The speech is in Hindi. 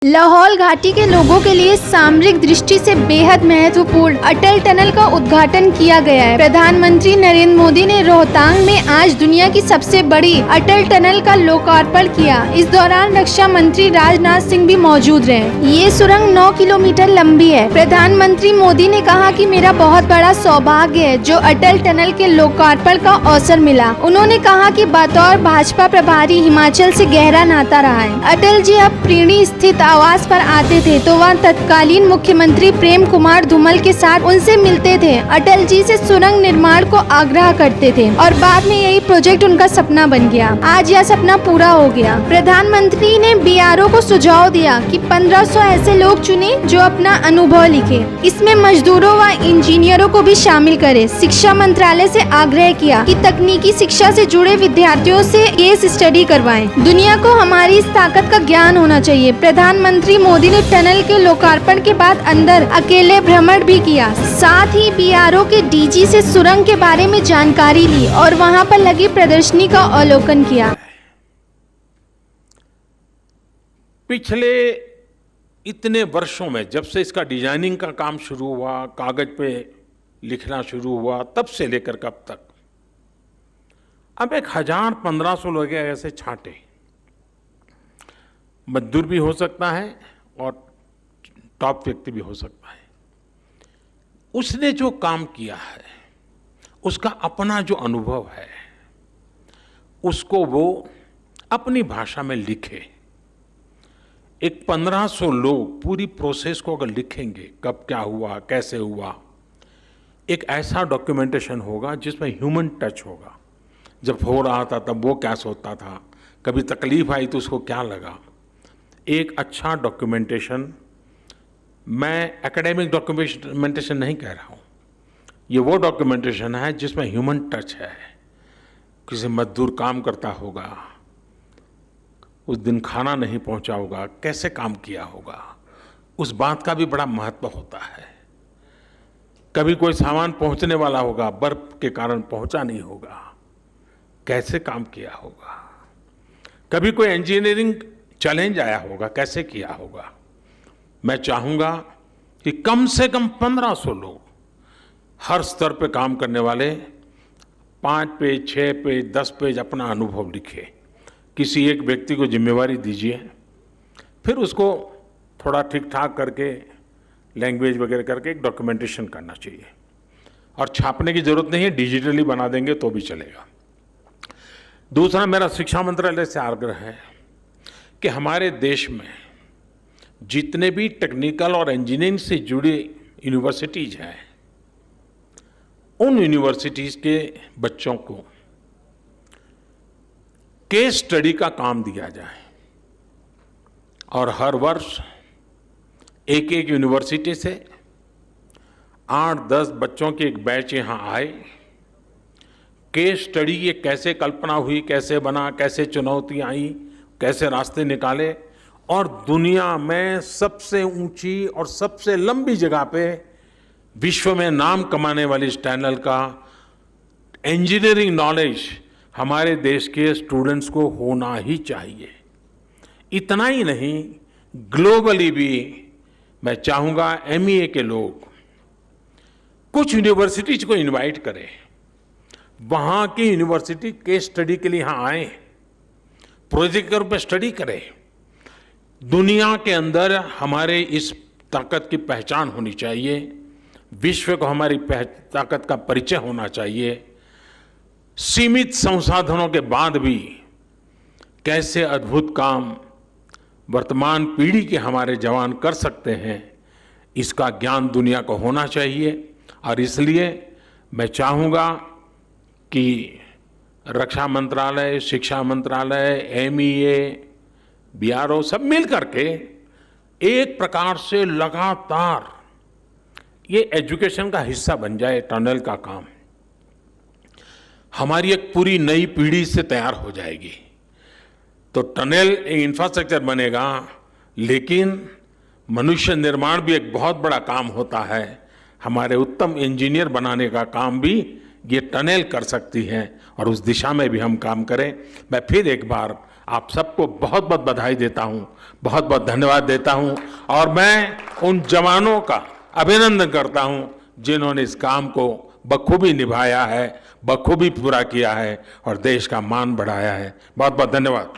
लाहौल घाटी के लोगों के लिए सामरिक दृष्टि से बेहद महत्वपूर्ण अटल टनल का उद्घाटन किया गया है। प्रधानमंत्री नरेंद्र मोदी ने रोहतांग में आज दुनिया की सबसे बड़ी अटल टनल का लोकार्पण किया। इस दौरान रक्षा मंत्री राजनाथ सिंह भी मौजूद रहे। ये सुरंग 9 किलोमीटर लंबी है। प्रधानमंत्री मोदी ने कहा कि मेरा बहुत बड़ा सौभाग्य है जो अटल टनल के लोकार्पण का अवसर मिला। उन्होंने कहा कि बतौर भाजपा प्रभारी हिमाचल से गहरा नाता रहा है। अटल जी अब प्रीणी स्थित आवास पर आते थे तो वह तत्कालीन मुख्यमंत्री प्रेम कुमार धूमल के साथ उनसे मिलते थे। अटल जी से सुरंग निर्माण को आग्रह करते थे और बाद में यही प्रोजेक्ट उनका सपना बन गया। आज यह सपना पूरा हो गया। प्रधानमंत्री ने बीआरओ को सुझाव दिया कि 1500 ऐसे लोग चुने जो अपना अनुभव लिखे। इसमें मजदूरों व इंजीनियरों को भी शामिल करे। शिक्षा मंत्रालय से आग्रह किया कि तकनीकी शिक्षा से जुड़े विद्यार्थियों से केस स्टडी करवाएं। दुनिया को हमारी इस ताकत का ज्ञान होना चाहिए। प्रधानमंत्री मोदी ने टनल के लोकार्पण के बाद अंदर अकेले भ्रमण भी किया। साथ ही बीआरओ के डीजी से सुरंग के बारे में जानकारी ली और वहां पर लगी प्रदर्शनी का अवलोकन किया। पिछले इतने वर्षों में जब से इसका डिजाइनिंग का काम शुरू हुआ, कागज पे लिखना शुरू हुआ, तब से लेकर कब तक अब 1000-1500 लोग ऐसे छांटे। मजदूर भी हो सकता है और टॉप व्यक्ति भी हो सकता है। उसने जो काम किया है उसका अपना जो अनुभव है उसको वो अपनी भाषा में लिखे। एक 1500 लोग पूरी प्रोसेस को अगर लिखेंगे, कब क्या हुआ, कैसे हुआ, एक ऐसा डॉक्यूमेंटेशन होगा जिसमें ह्यूमन टच होगा। जब हो रहा था तब वो क्या सोचता था, कभी तकलीफ आई तो उसको क्या लगा। एक अच्छा डॉक्यूमेंटेशन, मैं एकेडमिक डॉक्यूमेंटेशन नहीं कह रहा हूँ, ये वो डॉक्यूमेंटेशन है जिसमें ह्यूमन टच है। किसी मजदूर काम करता होगा, उस दिन खाना नहीं पहुँचा होगा, कैसे काम किया होगा, उस बात का भी बड़ा महत्व होता है। कभी कोई सामान पहुँचने वाला होगा, बर्फ के कारण पहुँचा नहीं होगा, कैसे काम किया होगा। कभी कोई इंजीनियरिंग चैलेंज आया होगा, कैसे किया होगा। मैं चाहूँगा कि कम से कम 1500 लोग, हर स्तर पे काम करने वाले, 5 पेज, 6 पेज, 10 पेज अपना अनुभव लिखे। किसी एक व्यक्ति को जिम्मेवारी दीजिए, फिर उसको थोड़ा ठीक ठाक करके लैंग्वेज वगैरह करके एक डॉक्यूमेंटेशन करना चाहिए। और छापने की जरूरत नहीं है, डिजिटली बना देंगे तो भी चलेगा। दूसरा, मेरा शिक्षा मंत्रालय से आग्रह है कि हमारे देश में जितने भी टेक्निकल और इंजीनियरिंग से जुड़ी यूनिवर्सिटीज हैं, उन यूनिवर्सिटीज के बच्चों को केस स्टडी का काम दिया जाए और हर वर्ष एक एक यूनिवर्सिटी से 8-10 बच्चों के एक बैच यहाँ आए। केस स्टडी ये कैसे कल्पना हुई, कैसे बना, कैसे चुनौतियाँ आई, कैसे रास्ते निकाले, और दुनिया में सबसे ऊंची और सबसे लंबी जगह पे विश्व में नाम कमाने वाली इस टनल का इंजीनियरिंग नॉलेज हमारे देश के स्टूडेंट्स को होना ही चाहिए। इतना ही नहीं, ग्लोबली भी मैं चाहूँगा एमईए के लोग कुछ यूनिवर्सिटीज को इनवाइट करें, वहाँ की यूनिवर्सिटी केस स्टडी के लिए यहाँ आए, प्रोजेक्ट के रूप में स्टडी करें। दुनिया के अंदर हमारे इस ताकत की पहचान होनी चाहिए, विश्व को हमारी ताकत का परिचय होना चाहिए। सीमित संसाधनों के बाद भी कैसे अद्भुत काम वर्तमान पीढ़ी के हमारे जवान कर सकते हैं, इसका ज्ञान दुनिया को होना चाहिए। और इसलिए मैं चाहूँगा कि रक्षा मंत्रालय, शिक्षा मंत्रालय, एमईए, बीआरओ सब मिल करके एक प्रकार से लगातार ये एजुकेशन का हिस्सा बन जाए। टनल का काम हमारी एक पूरी नई पीढ़ी से तैयार हो जाएगी। तो टनल एक इंफ्रास्ट्रक्चर बनेगा, लेकिन मनुष्य निर्माण भी एक बहुत बड़ा काम होता है। हमारे उत्तम इंजीनियर बनाने का काम भी ये टनल कर सकती हैं और उस दिशा में भी हम काम करें। मैं फिर एक बार आप सबको बहुत बहुत बधाई देता हूं, बहुत बहुत धन्यवाद देता हूं और मैं उन जवानों का अभिनंदन करता हूं जिन्होंने इस काम को बखूबी निभाया है, बखूबी पूरा किया है और देश का मान बढ़ाया है। बहुत बहुत धन्यवाद।